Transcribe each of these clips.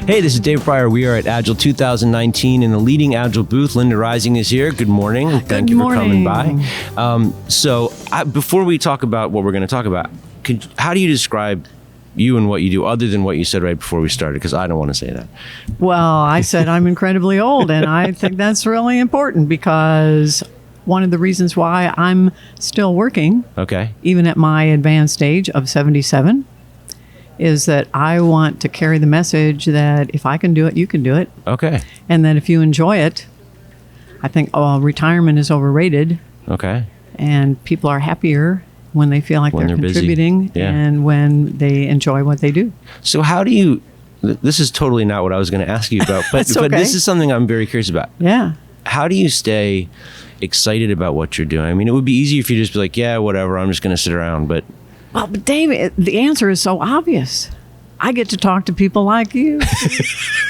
Hey, this is Dave Pryor. We are at Agile 2019 in the leading Agile booth. Linda Rising is here. Good morning. Thank you for coming by. Before we talk about what we're going to talk about, how do you describe you and what you do other than what you said right before we started? Because I don't want to say that. Well, I said I'm incredibly old, and I think that's really important because one of the reasons why I'm still working, even at my advanced age of 77, is that I want to carry the message that if I can do it, you can do it. Okay. And that if you enjoy it, I think retirement is overrated. Okay. And people are happier when they feel like they're contributing and when they enjoy what they do. So how do you, this is totally not what I was going to ask you about, but this is something I'm very curious about. Yeah. How do you stay excited about what you're doing? I mean, it would be easy if you just be like, yeah, whatever, I'm just going to sit around, but... Well, but Dave, the answer is so obvious. I get to talk to people like you.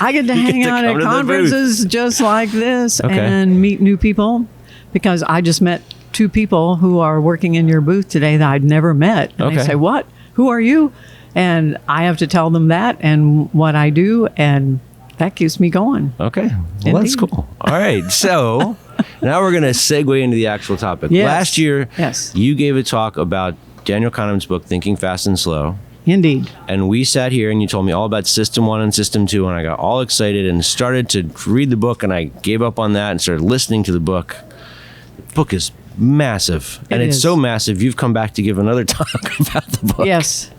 I get to hang out at conferences just like this and meet new people, because I just met 2 people who are working in your booth today that I'd never met. And they say, what? Who are you? And I have to tell them that and what I do, and that keeps me going. Okay. Well, that's cool. All right. So now we're going to segue into the actual topic. Yes. Last year, you gave a talk about Daniel Kahneman's book, Thinking Fast and Slow. Indeed. And we sat here and you told me all about System 1 and System 2, and I got all excited and started to read the book, and I gave up on that and started listening to the book. The book is massive. And it's so massive, you've come back to give another talk about the book. Yes.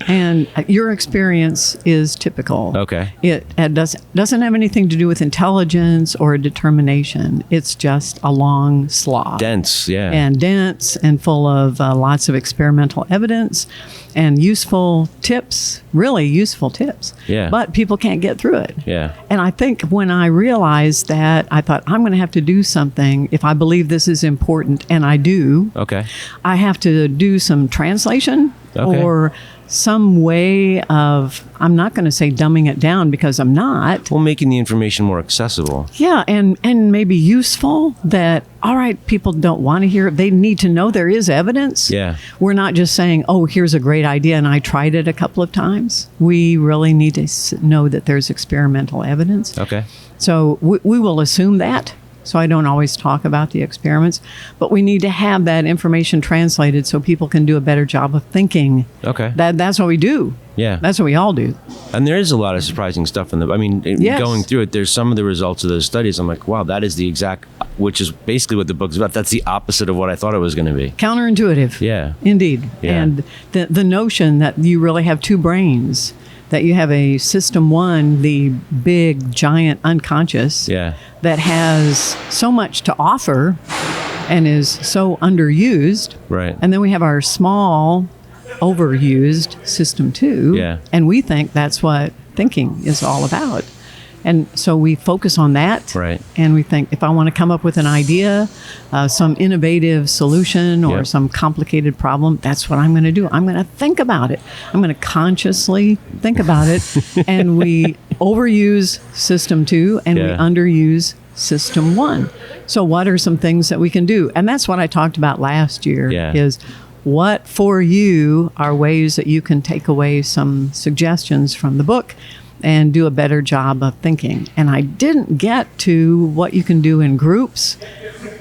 And your experience is typical. Okay. It doesn't have anything to do with intelligence or determination. It's just a long slog. Dense, yeah. And dense and full of lots of experimental evidence and useful tips, really useful tips. Yeah. But people can't get through it. Yeah. And I think when I realized that, I thought, I'm going to have to do something if I believe this is important, and I do. Okay. I have to do some translation or some way of, I'm not going to say dumbing it down because I'm not. Well, making the information more accessible. Yeah, and maybe useful that, all right, people don't want to hear it. They need to know there is evidence. Yeah. We're not just saying, oh, here's a great idea and I tried it a couple of times. We really need to know that there's experimental evidence. Okay. So we will assume that. So I don't always talk about the experiments, but we need to have that information translated so people can do a better job of thinking. Okay. That's what we do. Yeah. That's what we all do. And there is a lot of surprising stuff in going through it, there's some of the results of those studies. I'm like, wow, that is the exact, which is basically what the book's about. That's the opposite of what I thought it was going to be. Counterintuitive. Yeah. Indeed. Yeah. And the notion that you really have 2 brains, that you have a System 1, the big, giant unconscious, that has so much to offer and is so underused. Right. And then we have our small, overused System 2. And we think that's what thinking is all about. And so we focus on that. Right. And we think, if I want to come up with an idea, some innovative solution or some complicated problem, that's what I'm going to do. I'm going to think about it. I'm going to consciously think about it. And we overuse System 2 and we underuse System 1. So what are some things that we can do? And that's what I talked about last year is what for you are ways that you can take away some suggestions from the book and do a better job of thinking. And I didn't get to what you can do in groups.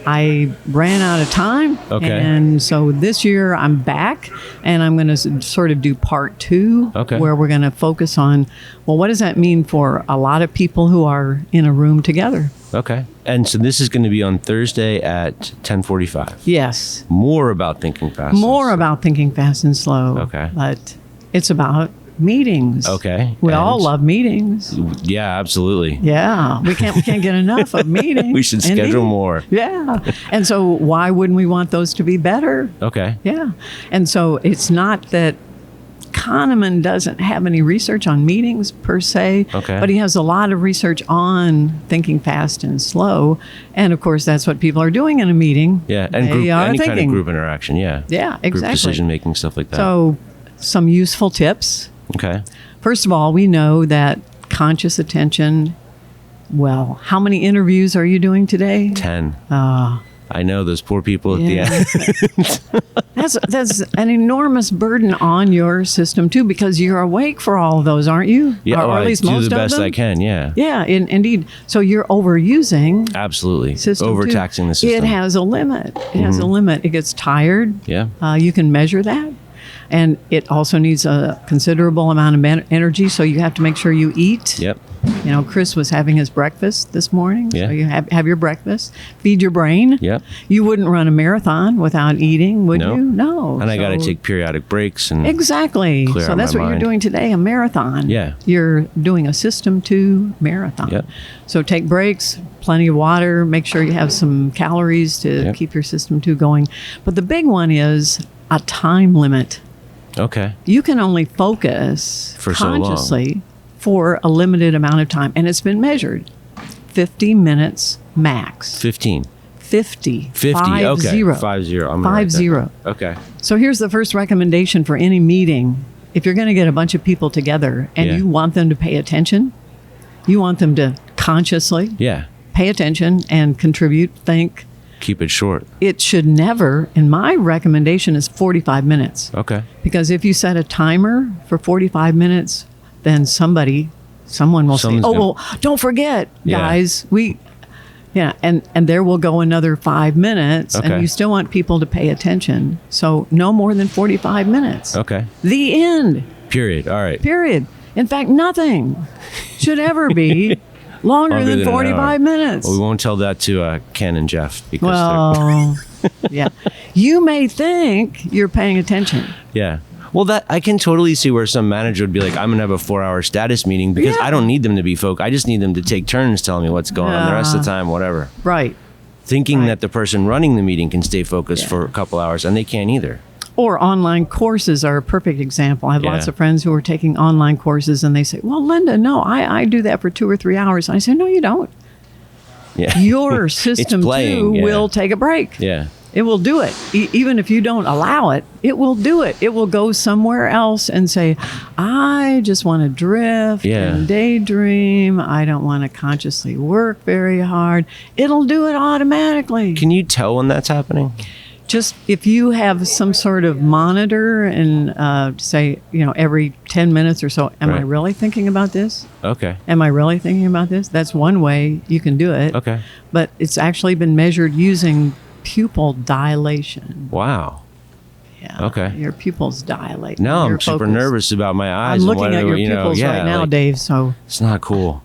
I ran out of time. Okay. And so this year I'm back and I'm going to sort of do part 2 where we're going to focus on, well, what does that mean for a lot of people who are in a room together? Okay. And so this is going to be on Thursday at 10:45. Yes. More about thinking fast. More about thinking fast and slow. Okay. But it's about meetings. Okay. We all love meetings. Yeah, absolutely. Yeah. We can't get enough of meetings. We should schedule more. Yeah. And so why wouldn't we want those to be better? Okay. Yeah. And so it's not that Kahneman doesn't have any research on meetings per se, but he has a lot of research on thinking fast and slow. And of course, that's what people are doing in a meeting. Yeah. And any kind of group interaction. Yeah. Yeah, exactly. Group decision making, stuff like that. So some useful tips. Okay. First of all, we know that conscious attention, well, how many interviews are you doing today? 10. I know those poor people at the end. That's an enormous burden on your system too, because you're awake for all of those, aren't you? Yeah, or at least I do most the best of them? I can. Yeah. Yeah, indeed. So you're overusing Absolutely. system Overtaxing two. the system. It has a limit. It has a limit. It gets tired. Yeah. You can measure that. And it also needs a considerable amount of energy, so you have to make sure you eat. Yep. You know, Chris was having his breakfast this morning. Yeah. So you have your breakfast. Feed your brain. Yep. You wouldn't run a marathon without eating, would you? No. And I got to take periodic breaks and Exactly. clear So out that's my what you're mind. doing today, a marathon. Yeah. You're doing a System 2 marathon. Yep. So take breaks, plenty of water, make sure you have some calories to Yep. keep your System 2 going. But the big one is a time limit. Okay. You can only focus For so long. consciously for a limited amount of time. And it's been measured. 50 minutes max. 15. 50. 50. Five Okay. zero. 5-0. I'm gonna Five write that zero. down. Okay. So here's the first recommendation for any meeting. If you're going to get a bunch of people together and Yeah. you want them to pay attention, you want them to consciously Yeah. pay attention and contribute, think. Keep it short. It should never, and my recommendation is 45 minutes. Okay. Because if you set a timer for 45 minutes, then someone will say, Someone's oh, gonna- well, don't forget, Yeah. guys, and there will go another 5 minutes, Okay. and you still want people to pay attention. So no more than 45 minutes. Okay. The end, Period. All right. period. In fact, nothing should ever be longer than an hour. 45 minutes. Well, we won't tell that to Ken and Jeff because Well, yeah. You may think you're paying attention. yeah. Well, that I can totally see where some manager would be like, I'm gonna have a 4-hour status meeting because Yeah. I don't need them to be focused. I just need them to take turns telling me what's going on. The rest of the time, whatever. Right. Thinking Right. that the person running the meeting can stay focused Yeah. for a couple hours, and they can't either. Or online courses are a perfect example. I have lots Yeah. of friends who are taking online courses and they say, well, Linda, no, I do that for 2 or 3 hours. And I say, no, you don't. Yeah. Your system playing, too yeah. will take a break. Yeah. It will do it. Even if you don't allow it, it will do it. It will go somewhere else and say, I just want to drift Yeah. and daydream. I don't want to consciously work very hard. It'll do it automatically. Can you tell when that's happening? Just if you have some sort of monitor and say, every 10 minutes or so, am I Right. really thinking about this? Okay. Am I really thinking about this? That's one way you can do it. Okay. But it's actually been measured using pupil dilation. Wow. Yeah. Okay. Your pupils dilate. Now when you're I'm super focused. nervous about my eyes. I'm and looking at whatever, your pupils right now, like, Dave. So It's not cool.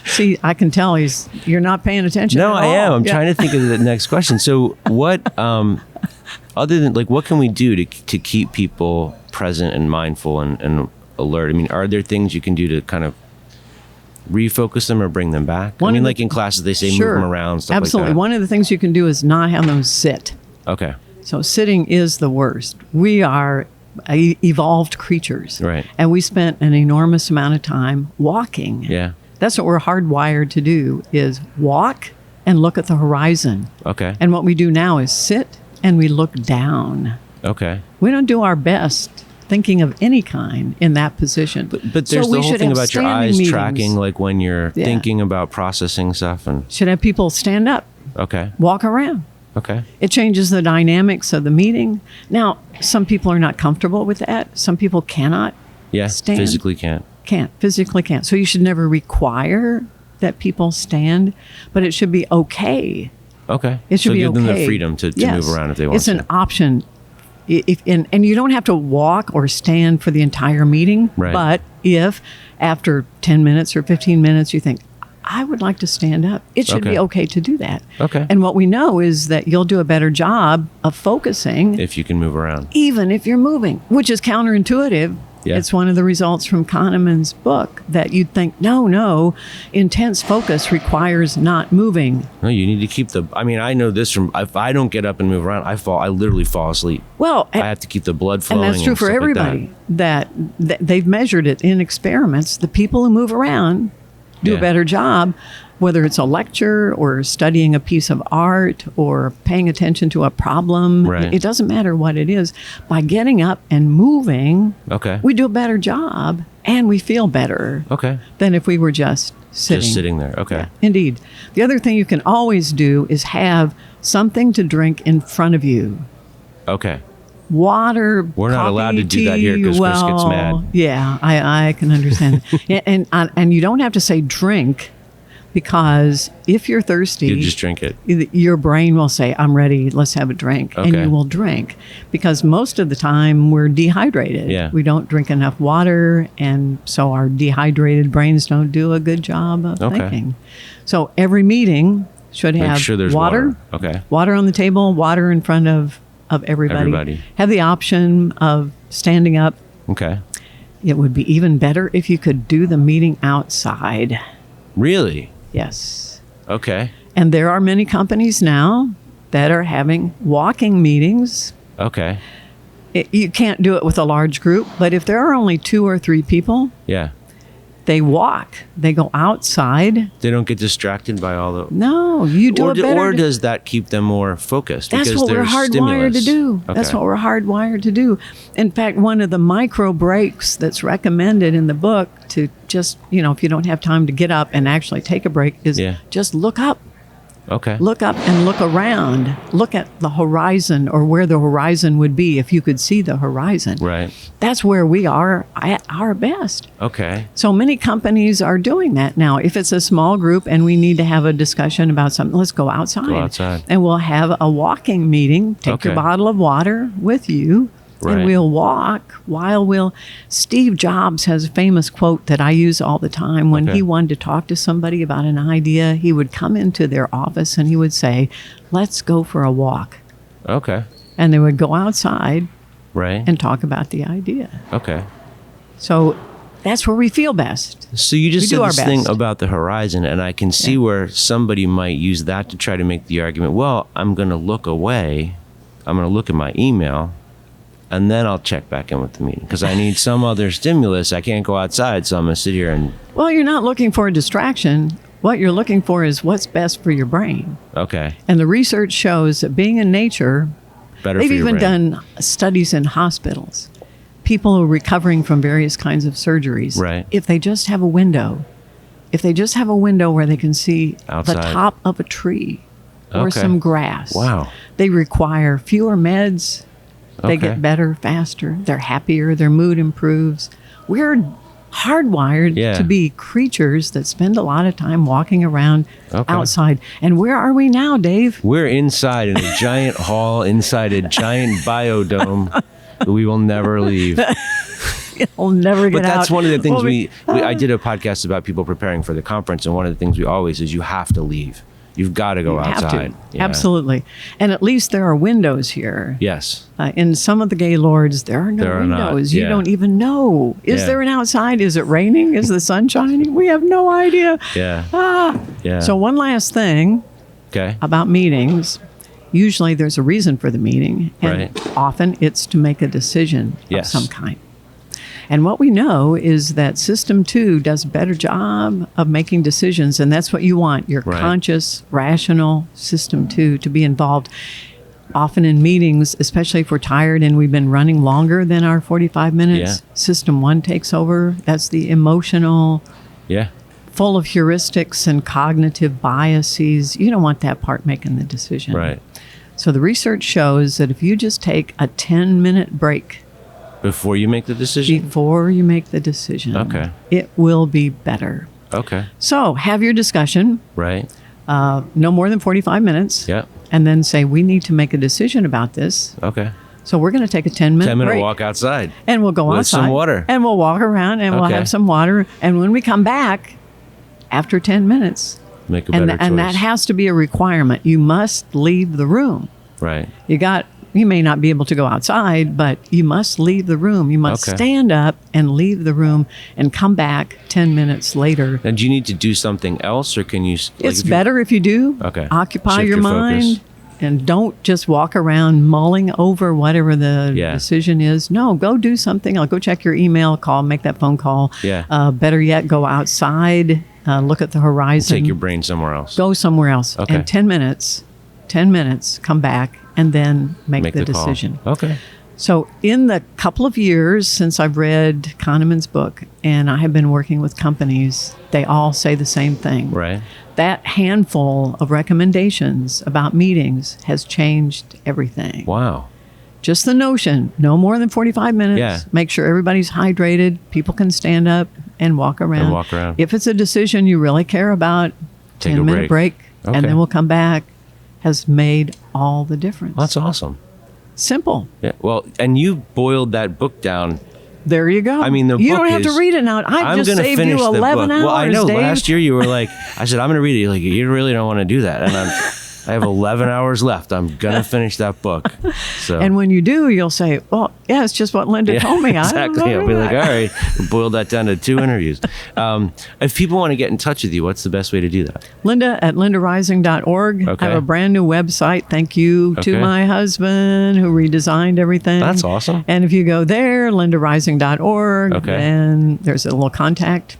see, I can tell you're not paying attention. No, at I am. all. I'm Yeah. trying to think of the next question. So, what, other than what can we do to keep people present and mindful and alert? I mean, are there things you can do to kind of refocus them or bring them back? One I mean, of the- like in classes, they say Sure. move them around, stuff Absolutely. like One of the things you can do is not have them sit. that. Okay. So sitting is the worst. We are evolved creatures. Right. And we spent an enormous amount of time walking. Yeah. That's what we're hardwired to do is walk and look at the horizon. Okay. And what we do now is sit and we look down. Okay. We don't do our best thinking of any kind in that position. But So there's we the whole should thing have about your standing eyes meetings. tracking, like when you're Yeah. thinking about processing stuff and Should have people stand up, okay. walk around. Okay. It changes the dynamics of the meeting. Now, some people are not comfortable with that. Some people cannot. Yeah. Stand. Physically can't. Physically can't. So you should never require that people stand, but it should be okay. Okay. It should so be give them the okay. freedom to Yes. move around if they want It's to. an option. And you don't have to walk or stand for the entire meeting. Right. But if after 10 minutes or 15 minutes you think, I would like to stand up, it should Okay. be okay to do that. Okay. And what we know is that you'll do a better job of focusing If you can move around. even if you're moving, which is counterintuitive. Yeah. It's one of the results from Kahneman's book that you'd think, no, intense focus requires not moving. No, you need to keep I know this from, if I don't get up and move around, I literally fall asleep. Well, I have to keep the blood flowing. and that's true for stuff like that. everybody. That they've measured it in experiments. The people who move around do Yeah. a better job, whether it's a lecture or studying a piece of art or paying attention to a problem. Right. It doesn't matter what it is. By getting up and moving, Okay. we do a better job and we feel better Okay. than if we were just sitting. Just sitting there. Okay. Yeah, indeed. The other thing you can always do is have something to drink in front of you. Okay. Water. We're not coffee, allowed to do that here tea, because Chris gets mad. Yeah, I can understand. and you don't have to say drink, because if you're thirsty, You just drink it. your brain will say, I'm ready, let's have a drink. And Okay. you will drink, because most of the time we're dehydrated. Yeah. We don't drink enough water, and so our dehydrated brains don't do a good job of Okay. thinking. So every meeting should Make have sure there's water. Okay. water on the table, water in front of everybody. Have the option of standing up. Okay. It would be even better if you could do the meeting outside. Really? Yes. Okay. And there are many companies now that are having walking meetings. Okay. You can't do it with a large group, but if there are only 2 or 3 people, Yeah. they walk. They go outside. They don't get distracted by all the. No, you do it better. Or does that keep them more focused? That's because what we're there's hardwired to stimulus? do. That's Okay. what we're hardwired to do. In fact, one of the micro breaks that's recommended in the book to just, if you don't have time to get up and actually take a break, is Yeah. just look up. Okay. Look up and look around. Look at the horizon, or where the horizon would be if you could see the horizon. Right. That's where we are at our best. Okay. So many companies are doing that now. If it's a small group and we need to have a discussion about something, let's go outside. Go outside. And we'll have a walking meeting. Take your Okay. bottle of water with you. Right. And we'll walk while Steve Jobs has a famous quote that I use all the time. When Okay. he wanted to talk to somebody about an idea, he would come into their office and he would say, let's go for a walk. Okay. And they would go outside Right. and talk about the idea. Okay. So that's where we feel best. So you just We do said our this thing best. about the horizon, and I can see Yeah. where somebody might use that to try to make the argument, well, I'm going to look away. I'm going to look at my email, and then I'll check back in with the meeting because I need some other stimulus. I can't go outside, so I'm going to sit here and... Well, you're not looking for a distraction. What you're looking for is what's best for your brain. Okay. And the research shows that being in nature, Better they've for your even brain. done studies in hospitals. People who are recovering from various kinds of surgeries. Right. If they just have a window, where they can see Outside. the top of a tree or Okay. some grass. Wow. They require fewer meds. They Okay. get better faster. They're happier. Their mood improves. We're hardwired Yeah. to be creatures that spend a lot of time walking around Okay. outside. And where are we now, Dave? We're inside in a giant hall, inside a giant biodome that we will never leave. We'll never get But out. that's one of the things Well, I did a podcast about people preparing for the conference, and one of the things we always is you have to leave. You've got to go you have outside. to. Yeah. Absolutely. And at least there are windows here. Yes. In some of the Gaylords, there are no There are not, windows. yeah. You don't even know. Is Yeah. there an outside? Is it raining? Is the sun shining? We have no idea. Yeah. Ah. Yeah. So one last thing Okay. about meetings. Usually there's a reason for the meeting, and Right. often it's to make a decision Yes. of some kind. And what we know is that System 2 does a better job of making decisions, and that's what you want, your Right. conscious, rational System 2 to be involved. Often in meetings, especially if we're tired and we've been running longer than our 45 minutes, Yeah. System 1 takes over. That's the emotional, Yeah. full of heuristics and cognitive biases. You don't want that part making the decision. Right. So the research shows that if you just take a 10-minute break Before you make the decision? before you make the decision, Okay. it will be better. Okay. So have your discussion, Right. no more than 45 minutes, Yeah. and then say, we need to make a decision about this. Okay. So we're going to take a 10-minute 10-minute break. walk outside. And we'll go With outside. some water. And we'll walk around and we'll Okay. have some water. And when we come back, after 10 minutes, Make a better choice. and that has to be a requirement. You must leave the room. Right. You may not be able to go outside, but you must leave the room. You must Okay. stand up and leave the room and come back 10 minutes later. And do you need to do something else, or can you... It's better if you do. Okay. Occupy Shift your your mind. focus. And don't just walk around mulling over whatever the Yeah. decision is. No, go do something. I'll go check your email, make that phone call. Yeah. Better yet, go outside, look at the horizon. Take your brain somewhere else. Go somewhere else. Okay. And 10 minutes, come back, and then make the call. decision. Okay. So in the couple of years since I've read Kahneman's book and I have been working with companies, they all say the same thing. Right. That handful of recommendations about meetings has changed everything. Wow. Just the notion, no more than 45 minutes. Yeah. Make sure everybody's hydrated. People can stand up and walk around. If it's a decision you really care about, Take a 10-minute break, Okay. and then we'll come back, has made all the difference. That's awesome. Simple. Yeah. Well, and you boiled that book down. There you go. I mean, the you book don't have is, to read it now. I just gonna saved finish you the 11 book. hours, Well, I know. Dave. Last year you were like, I said, I'm going to read it. You're like, you really don't want to do that. And I have 11 hours left. I'm going to finish that book. So. And when you do, you'll say, well, yeah, it's just what Linda told me. Exactly. I don't know. I'll be like, all right, we boiled that down to 2 interviews. If people want to get in touch with you, what's the best way to do that? Linda at lindarising.org. Okay. I have a brand new website. Thank you to my husband who redesigned everything. That's awesome. And if you go there, lindarising.org, then there's a little contact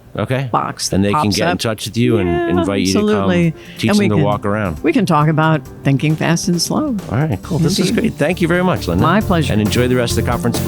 box that and they can pops get in up. touch with you and invite you to come teach And them to walk around. We can talk about thinking fast and slow. All right, cool. This is great. Thank you very much, Linda. My pleasure. And enjoy the rest of the conference.